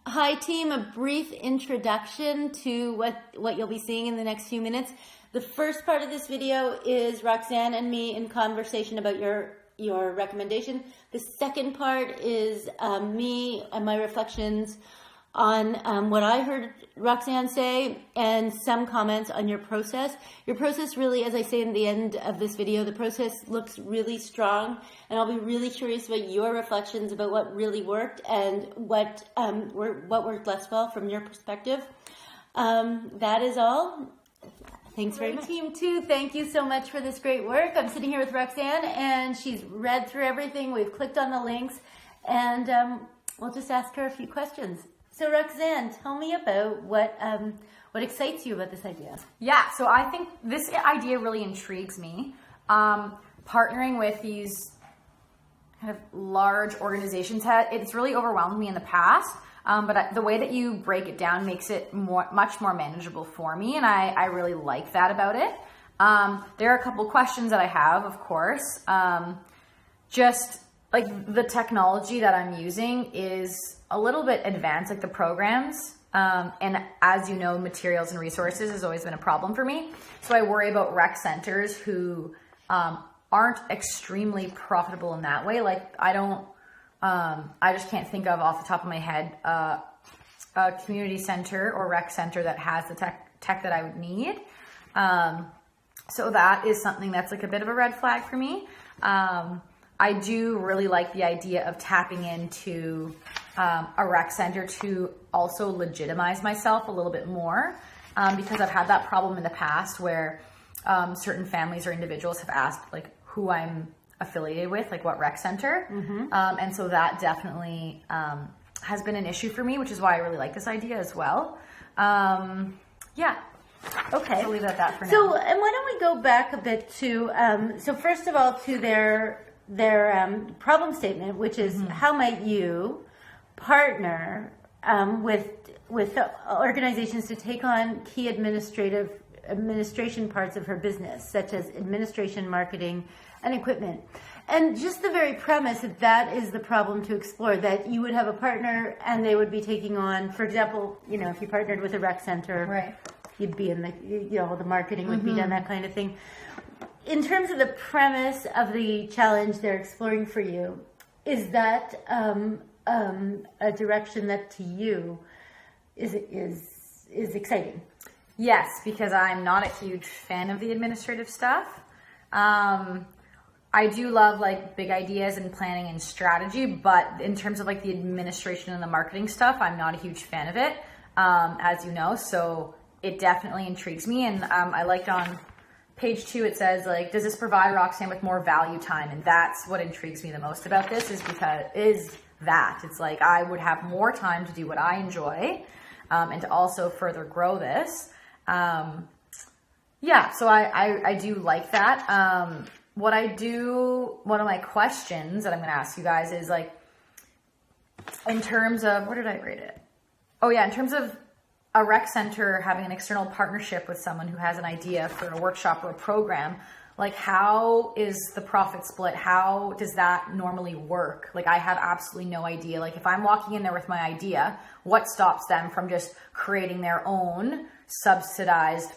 Hi team, a brief introduction to what you'll be seeing in the next few minutes. The first part of this video is Roxanne and me in conversation about your recommendation. The second part is me and my reflections on what I heard Roxanne say and some comments on your process. Your process really, as I say in the end of this video, the process looks really strong, and I'll be really curious about your reflections about what really worked and what worked less well from your perspective. That is all. Thanks very much. Team 2, thank you so much for this great work. I'm sitting here with Roxanne, and she's read through everything. We've clicked on the links, and we'll just ask her a few questions. So Roxanne, tell me about what excites you about this idea. Yeah, so I think this idea really intrigues me. Partnering with these kind of large organizations, it's really overwhelmed me in the past, but the way that you break it down makes it much more manageable for me, and I really like that about it. There are a couple questions that I have, of course. Just like the technology that I'm using is a little bit advanced, like the programs. And as you know, materials and resources has always been a problem for me. So I worry about rec centers who aren't extremely profitable in that way. Like I just can't think of off the top of my head a community center or rec center that has the tech that I would need. So that is something that's like a bit of a red flag for me. I do really like the idea of tapping into a rec center to also legitimize myself a little bit more, because I've had that problem in the past where certain families or individuals have asked like who I'm affiliated with, like what rec center. And so that definitely has been an issue for me, which is why I really like this idea as well. Yeah. Okay. So leave it at that for now. So, and why don't we go back a bit to, so first of all, to their problem statement, which is how might you partner with organizations to take on key administration parts of her business, such as administration, marketing, and equipment. And just the very premise that is the problem to explore, that you would have a partner and they would be taking on, for example, you know, if you partnered with a rec center, right, you'd be in the, you know, the marketing would be done, that kind of thing. In terms of the premise of the challenge they're exploring for you, is that a direction that to you is exciting? Yes, because I'm not a huge fan of the administrative stuff. I do love like big ideas and planning and strategy, but in terms of like the administration and the marketing stuff, I'm not a huge fan of it, as you know, so it definitely intrigues me. And I liked on page 2, it says like, does this provide Roxanne with more value time? And that's what intrigues me the most about this, is that it's like I would have more time to do what I enjoy, and to also further grow this. Yeah, so I do like that. One of my questions that I'm going to ask you guys is like, in terms of, where did I rate it? Oh yeah, in terms of a rec center having an external partnership with someone who has an idea for a workshop or a program, like how is the profit split? How does that normally work? Like I have absolutely no idea. Like if I'm walking in there with my idea, what stops them from just creating their own subsidized,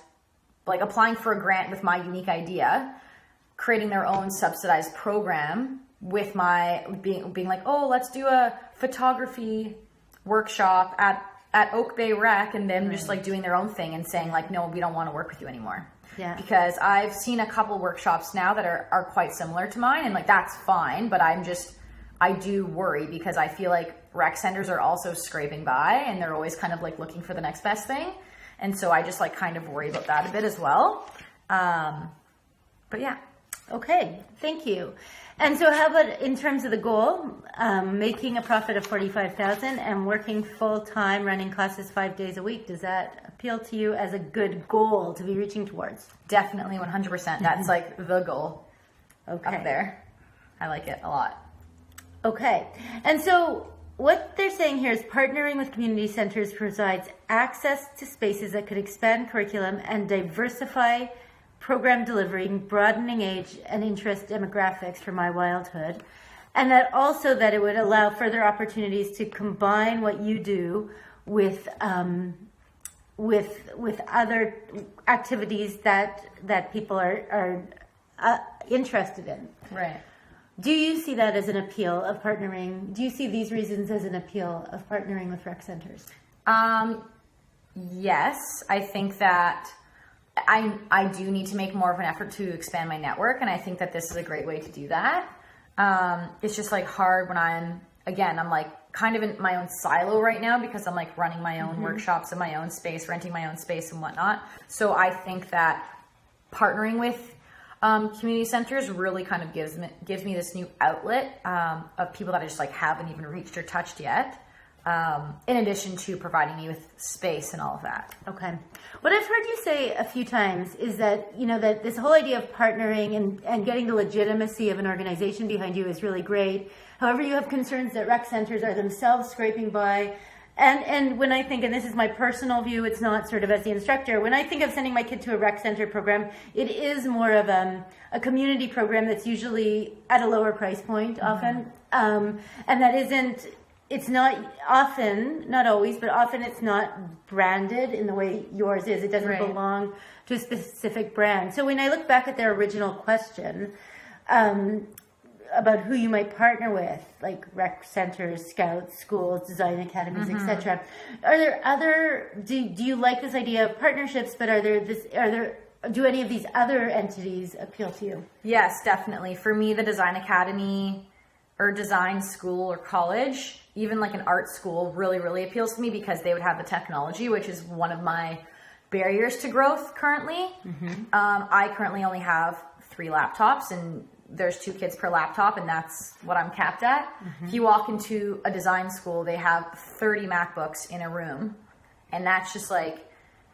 like applying for a grant with my unique idea, creating their own subsidized program with my being like, oh, let's do a photography workshop at Oak Bay Rec, and them just like doing their own thing and saying like, no, we don't want to work with you anymore. Yeah. Because I've seen a couple workshops now that are quite similar to mine, and like that's fine, but I do worry because I feel like rec centers are also scraping by and they're always kind of like looking for the next best thing. And so I just like kind of worry about that a bit as well. But yeah. Okay, thank you. And so how about in terms of the goal, making a profit of $45,000 and working full-time, running classes 5 days a week, does that appeal to you as a good goal to be reaching towards? Definitely 100%. That's like the goal up there. I like it a lot. Okay. And so what they're saying here is partnering with community centers provides access to spaces that could expand curriculum and diversify program delivery, broadening age and interest demographics for my wildhood. and that also that it would allow further opportunities to combine what you do with other activities that people are interested in. Right. Do you see that as an appeal of partnering? Do you see these reasons as an appeal of partnering with rec centers? Yes, I think that I do need to make more of an effort to expand my network, and I think that this is a great way to do that. It's just like hard when I'm like kind of in my own silo right now because I'm like running my own workshops in my own space, renting my own space and whatnot. So I think that partnering with community centers really kind of gives me this new outlet of people that I just like haven't even reached or touched yet. In addition to providing me with space and all of that. Okay. What I've heard you say a few times is that, that this whole idea of partnering and getting the legitimacy of an organization behind you is really great. However, you have concerns that rec centers are themselves scraping by. And when I think, and this is my personal view, it's not sort of as the instructor, when I think of sending my kid to a rec center program, it is more of a community program that's usually at a lower price point often. And that isn't, it's not often, not always, but often it's not branded in the way yours is. It doesn't belong to a specific brand. So when I look back at their original question about who you might partner with, like rec centers, scouts, schools, design academies, etc., are there other? Do you like this idea of partnerships? But do any of these other entities appeal to you? Yes, definitely. For me, the design academy or design school or college, even like an art school, really, really appeals to me because they would have the technology, which is one of my barriers to growth currently. I currently only have 3 laptops and there's 2 kids per laptop and that's what I'm capped at. If you walk into a design school, they have 30 MacBooks in a room. And that's just like,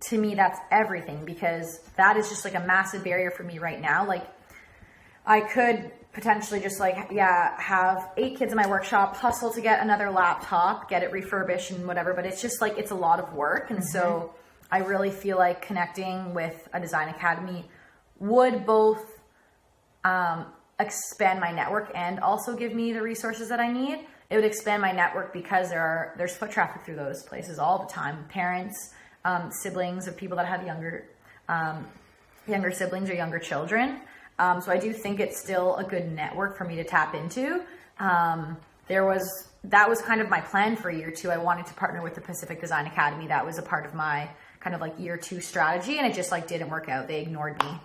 to me, that's everything because that is just like a massive barrier for me right now. Like I could potentially just like, have 8 kids in my workshop, hustle to get another laptop, get it refurbished and whatever. But it's just like, it's a lot of work. And so I really feel like connecting with a design academy would both expand my network and also give me the resources that I need. It would expand my network because there's foot traffic through those places all the time. Parents, siblings of people that have younger siblings or younger children. So I do think it's still a good network for me to tap into. That was kind of my plan for year 2. I wanted to partner with the Pacific Design Academy. That was a part of my kind of like year 2 strategy, and it just like didn't work out. They ignored me.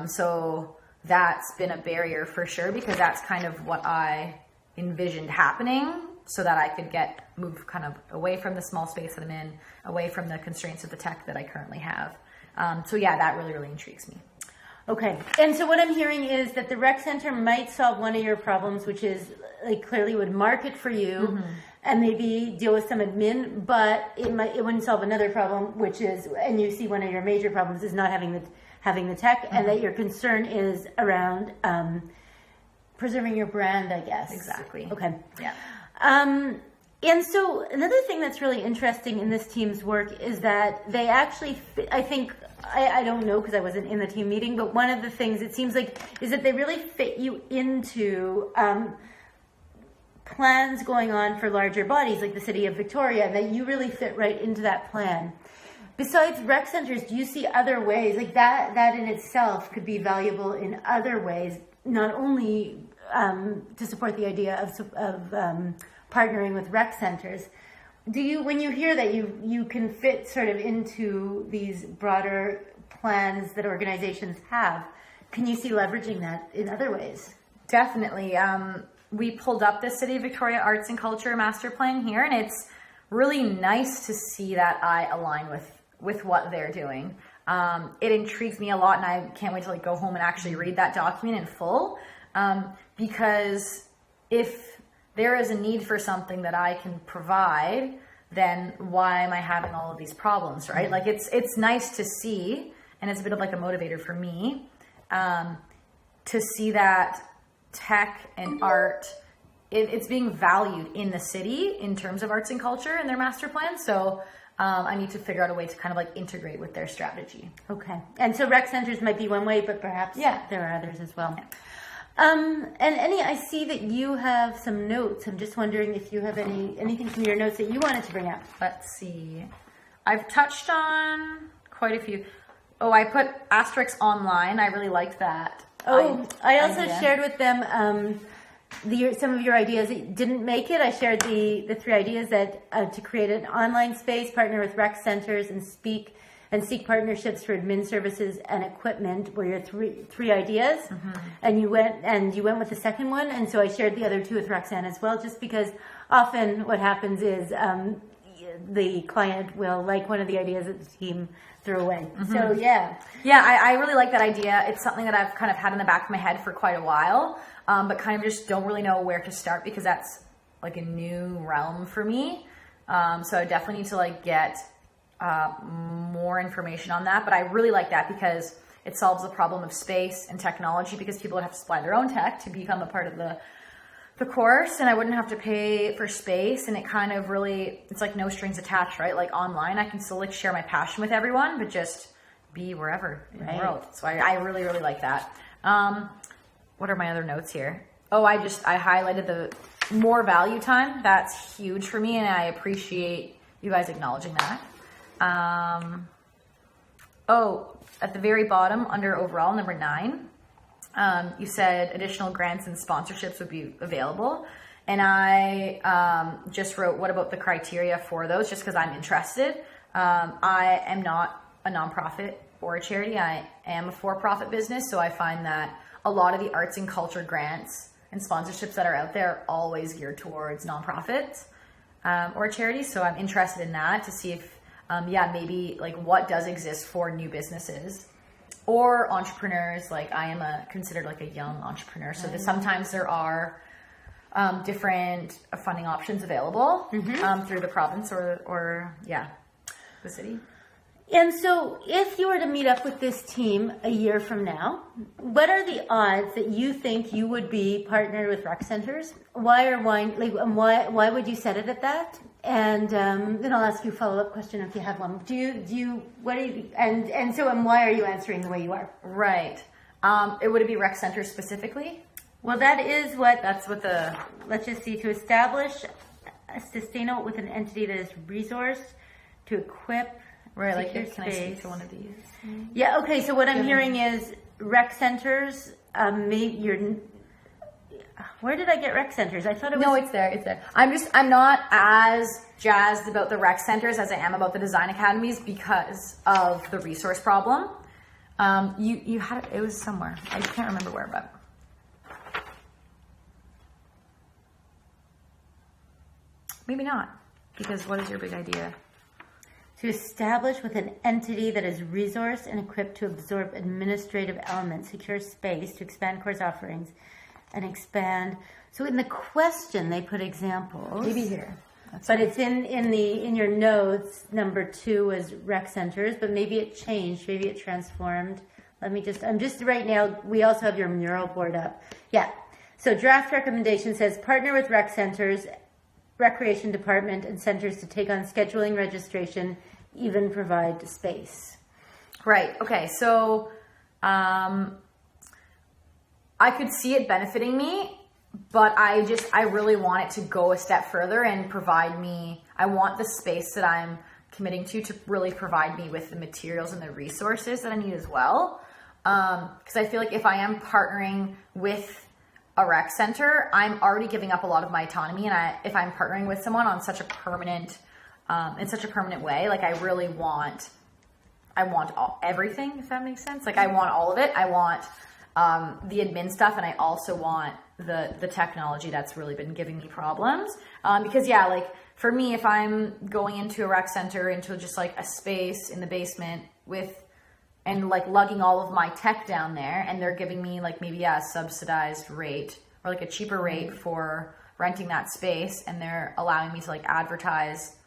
So that's been a barrier for sure because that's kind of what I envisioned happening so that I could move kind of away from the small space that I'm in, away from the constraints of the tech that I currently have. So yeah, that really, really intrigues me. Okay. And so what I'm hearing is that the rec center might solve one of your problems, which is like clearly would market for you and maybe deal with some admin, but it wouldn't solve another problem, which is, and you see one of your major problems is not having the tech, and that your concern is around preserving your brand, I guess. Exactly. Okay. Yeah. And so another thing that's really interesting in this team's work is that they actually, I think, I don't know because I wasn't in the team meeting, but one of the things it seems like is that they really fit you into plans going on for larger bodies like the City of Victoria, that you really fit right into that plan. Besides rec centers, do you see other ways like that in itself could be valuable in other ways, not only to support the idea of partnering with rec centers? Do you, when you hear that you can fit sort of into these broader plans that organizations have, can you see leveraging that in other ways? Definitely. We pulled up the City of Victoria Arts and Culture Master Plan here, and it's really nice to see that I align with what they're doing. It intrigues me a lot, and I can't wait to like go home and actually read that document in full, because if there is a need for something that I can provide, then why am I having all of these problems, right? Like it's nice to see, and it's a bit of like a motivator for me, to see that tech and art, it's being valued in the city in terms of arts and culture in their master plan. So I need to figure out a way to kind of like integrate with their strategy. Okay. And so rec centers might be one way, but perhaps there are others as well. I see that you have some notes. I'm just wondering if you have anything from your notes that you wanted to bring up. Let's see. I've touched on quite a few. Oh, I put Asterix online. I really liked that. Oh, I also idea. shared with them some of your ideas. It didn't make it. I shared the 3 ideas that to create an online space, partner with rec centers, and seek partnerships for admin services and equipment were your three ideas. And you went with the second one. And so I shared the other 2 with Roxanne as well, just because often what happens is the client will like one of the ideas that the team threw away. So yeah. I really like that idea. It's something that I've kind of had in the back of my head for quite a while, but kind of just don't really know where to start because that's like a new realm for me. So I definitely need to like get more information on that. But I really like that because it solves the problem of space and technology, because people would have to supply their own tech to become a part of the course, and I wouldn't have to pay for space, and it kind of really, it's like no strings attached, right? Like online, I can still like share my passion with everyone, but just be wherever in the world. So I really, really like that. What are my other notes here? Oh, I highlighted the more value time. That's huge for me, and I appreciate you guys acknowledging that. Oh, at the very bottom under overall, number 9, you said additional grants and sponsorships would be available. And I just wrote, what about the criteria for those? Just because I'm interested. I am not a nonprofit or a charity. I am a for-profit business. So I find that a lot of the arts and culture grants and sponsorships that are out there are always geared towards nonprofits or charities. So I'm interested in that to see if, maybe like what does exist for new businesses or entrepreneurs. Like I am considered like a young entrepreneur. So sometimes there are different funding options available through the province or the city. And so if you were to meet up with this team a year from now, what are the odds that you think you would be partnered with rec centers? Why why would you set it at that? And then I'll ask you a follow-up question if you have one. Why are you answering the way you are? Right. Would it be rec centers specifically? Well, let's just see, to establish a sustainable with an entity that is resourced to equip. Right, like can I speak to one of these? Yeah, okay, so what I'm hearing is rec centers, where did I get rec centers? I thought it was... No, it's there. I'm not as jazzed about the rec centers as I am about the design academies because of the resource problem. You had it was somewhere. I can't remember where, but... Maybe not, because what is your big idea? To establish with an entity that is resourced and equipped to absorb administrative elements, secure space to expand course offerings, and expand. So in the question, they put examples. Maybe here. But it's in your notes. Number 2 was rec centers, but maybe it changed. Maybe it transformed. I'm just right now. We also have your mural board up. Yeah. So draft recommendation says partner with rec centers, recreation department, and centers to take on scheduling, registration, even provide space. Right. Okay. So, I could see it benefiting me, but I really want it to go a step further and provide me, I want the space that I'm committing to really provide me with the materials and the resources that I need as well. Because I feel like if I am partnering with a rec center, I'm already giving up a lot of my autonomy. And if I'm partnering with someone on such a permanent, in such a permanent way, like I want everything, if that makes sense. Like I want all of it. I want the admin stuff, and I also want the technology that's really been giving me problems. Because like for me, if I'm going into a rec center, into just like a space in the basement and like lugging all of my tech down there, and they're giving me like maybe a subsidized rate or like a cheaper rate for renting that space, and they're allowing me to like advertise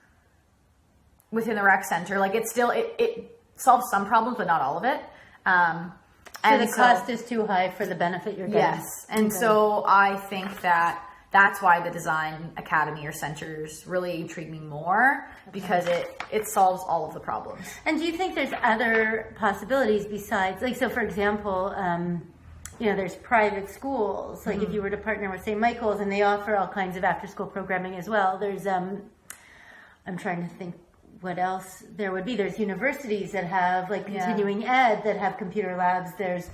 within the rec center, like it solves some problems, but not all of it. So the cost is too high for the benefit you're getting. Yes. And so I think that's why the design academy or centers really intrigue me more, because it solves all of the problems. And do you think there's other possibilities besides, like, so for example, there's private schools. Like if you were to partner with St. Michael's, and they offer all kinds of after-school programming as well. There's, I'm trying to think what else there would be. There's universities that have like continuing ed that have computer labs. There's,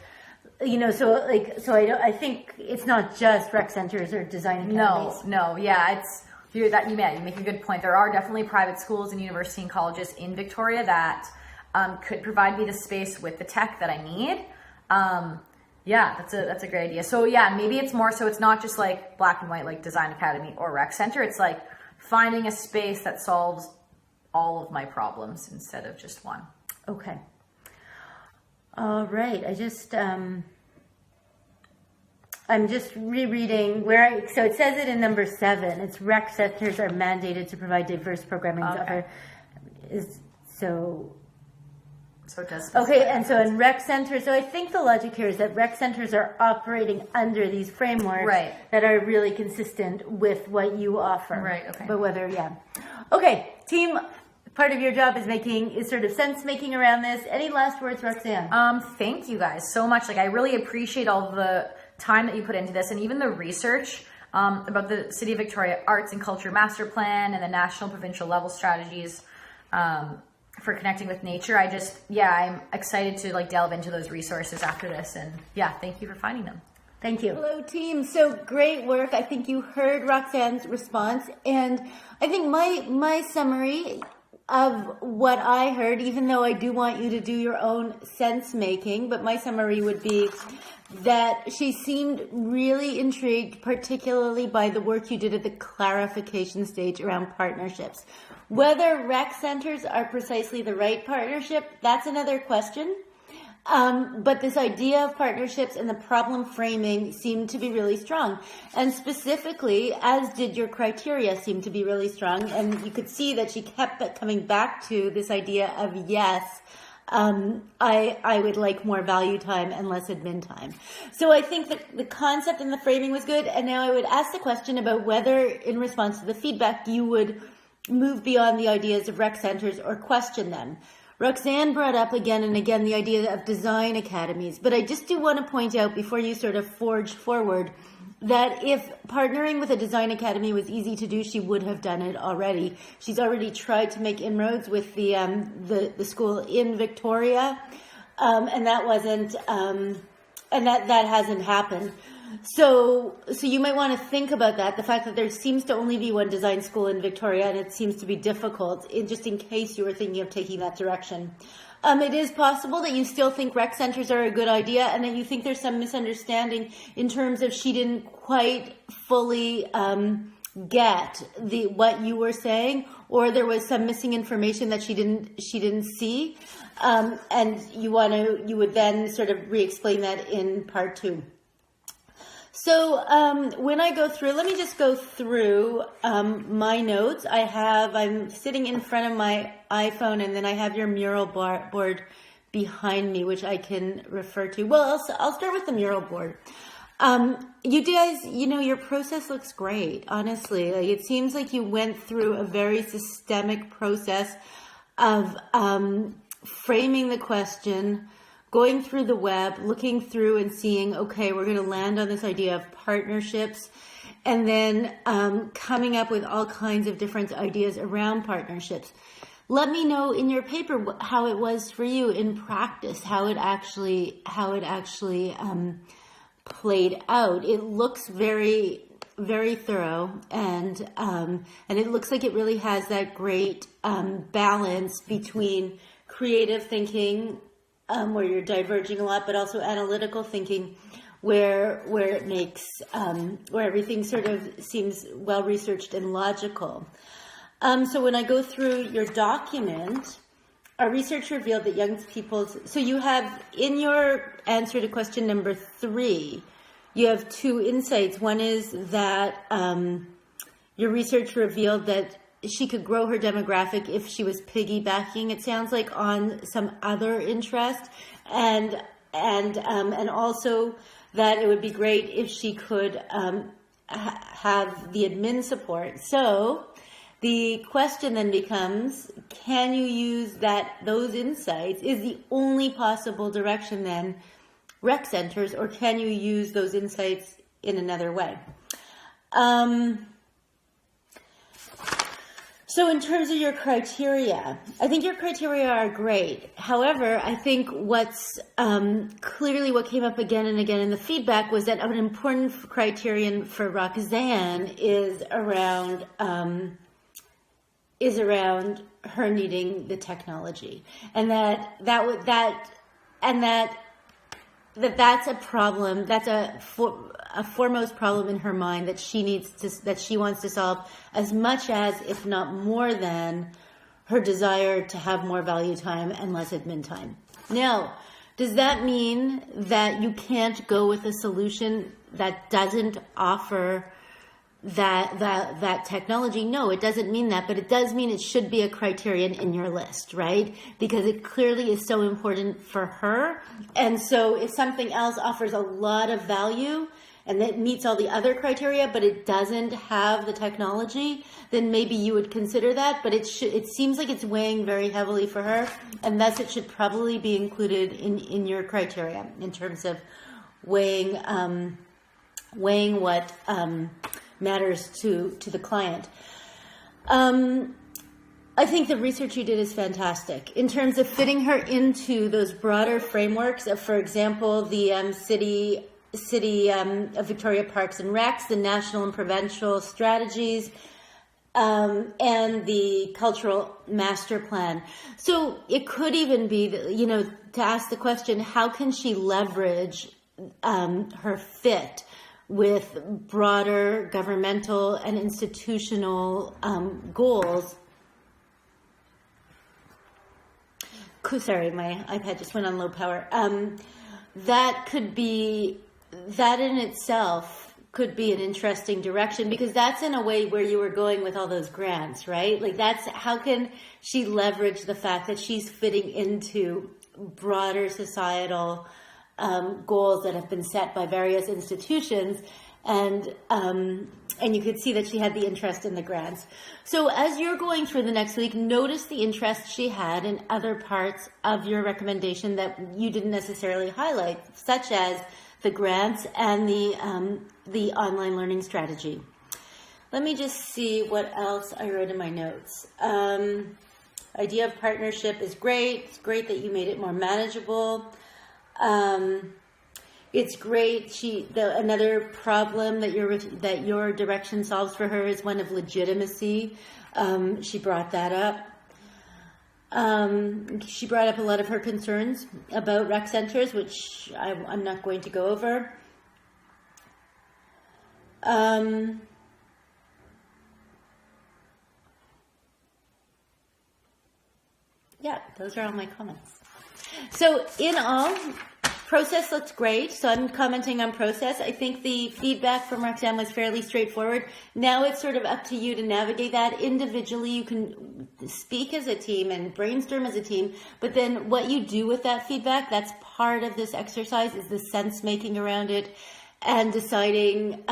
I think it's not just rec centers or design academies. No, yeah, you make a good point. There are definitely private schools and university and colleges in Victoria that could provide me the space with the tech that I need. That's a great idea. So yeah, maybe it's more so it's not just like black and white like Design Academy or Rec Center. It's like finding a space that solves all of my problems instead of just one. Okay. All right. I'm just rereading so it says it in number 7. It's rec centers are mandated to provide diverse programming. Okay. So it does. Okay, and so in rec centers, so I think the logic here is that rec centers are operating under these frameworks that are really consistent with what you offer. Right, okay. But okay, team, part of your job is sort of sense making around this. Any last words, Roxanne? Thank you guys so much. Like I really appreciate all the time that you put into this and even the research about the City of Victoria Arts and Culture Master Plan and the national provincial level strategies for connecting with nature. I'm excited to like delve into those resources after this, and thank you for finding them. Thank you. Hello, team. So great work. I think you heard Roxanne's response, and I think my summary of what I heard, even though I do want you to do your own sense making, but my summary would be that she seemed really intrigued, particularly by the work you did at the clarification stage around partnerships. Whether rec centers are precisely the right partnership, that's another question. But this idea of partnerships and the problem framing seemed to be really strong. And specifically, as did your criteria seem to be really strong. And you could see that she kept coming back to this idea of I would like more value time and less admin time. So I think that the concept and the framing was good. And now I would ask the question about whether, in response to the feedback, you would move beyond the ideas of rec centers or question them. Roxanne brought up again and again the idea of design academies, but I just do want to point out before you sort of forge forward that if partnering with a design academy was easy to do, she would have done it already. She's already tried to make inroads with the school in Victoria, and that wasn't and that hasn't happened. So you might want to think about that, the fact that there seems to only be one design school in Victoria, and it seems to be difficult, just in case you were thinking of taking that direction. It is possible that you still think rec centers are a good idea, and that you think there's some misunderstanding in terms of she didn't quite fully get what you were saying, or there was some missing information that she didn't see, and you would then sort of re-explain that in part 2. So when I go through, let me just go through my notes. I'm sitting in front of my iPhone, and then I have your mural board behind me, which I can refer to. Well, I'll start with the mural board. You guys, your process looks great, honestly. Like, it seems like you went through a very systemic process of framing the question, going through the web, looking through and seeing, okay, we're going to land on this idea of partnerships, and then coming up with all kinds of different ideas around partnerships. Let me know in your paper how it was for you in practice, how it actually played out. It looks very, very thorough, and it looks like it really has that great balance between creative thinking, where you're diverging a lot, but also analytical thinking, where it makes where everything sort of seems well researched and logical. So when I go through your document, our research revealed that young people's. So you have in your answer to question number 3, you have 2 insights. One is that your research revealed that she could grow her demographic if she was piggybacking, it sounds like, on some other interest, and also that it would be great if she could have the admin support. So the question then becomes, can you use those insights is the only possible direction then rec centers, or can you use those insights in another way? So in terms of your criteria, I think your criteria are great. However, I think what's clearly what came up again and again in the feedback was that an important criterion for Roxanne is around her needing the technology, and that's a problem. That's a foremost problem in her mind that she wants to solve, as much as, if not more than, her desire to have more value time and less admin time. Now, does that mean that you can't go with a solution that doesn't offer that technology? No, it doesn't mean that, but it does mean it should be a criterion in your list, right? Because it clearly is so important for her. And so if something else offers a lot of value and it meets all the other criteria, but it doesn't have the technology, then maybe you would consider that. But it seems like it's weighing very heavily for her, and thus it should probably be included in your criteria in terms of weighing what matters to the client. I think the research you did is fantastic in terms of fitting her into those broader frameworks of, for example, the City of Victoria Parks and Recs, the national and provincial strategies, and the cultural master plan. So it could even be, to ask the question, how can she leverage her fit with broader governmental and institutional goals. Sorry, my iPad just went on low power. That in itself could be an interesting direction, because that's in a way where you were going with all those grants, right? Like, that's how can she leverage the fact that she's fitting into broader societal goals that have been set by various institutions, and you could see that she had the interest in the grants. So as you're going through the next week, notice the interest she had in other parts of your recommendation that you didn't necessarily highlight, such as the grants and the online learning strategy. Let me just see what else I wrote in my notes. Idea of partnership is great. It's great that you made it more manageable. It's great. Another problem that your direction solves for her is one of legitimacy. She brought that up. She brought up a lot of her concerns about rec centers, which I'm not going to go over. Yeah, those are all my comments. So in all, process looks great. So I'm commenting on process. I think the feedback from Roxanne was fairly straightforward. Now it's sort of up to you to navigate that. Individually, you can speak as a team and brainstorm as a team, but then what you do with that feedback, that's part of this exercise, is the sense making around it and deciding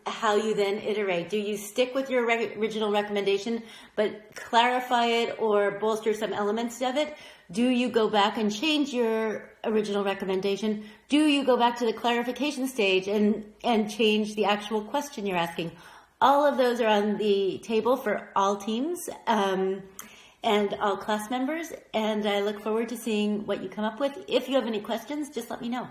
how you then iterate. Do you stick with your original recommendation but clarify it or bolster some elements of it? Do you go back and change your original recommendation? Do you go back to the clarification stage and change the actual question you're asking? All of those are on the table for all teams and all class members, and I look forward to seeing what you come up with. If you have any questions, just let me know.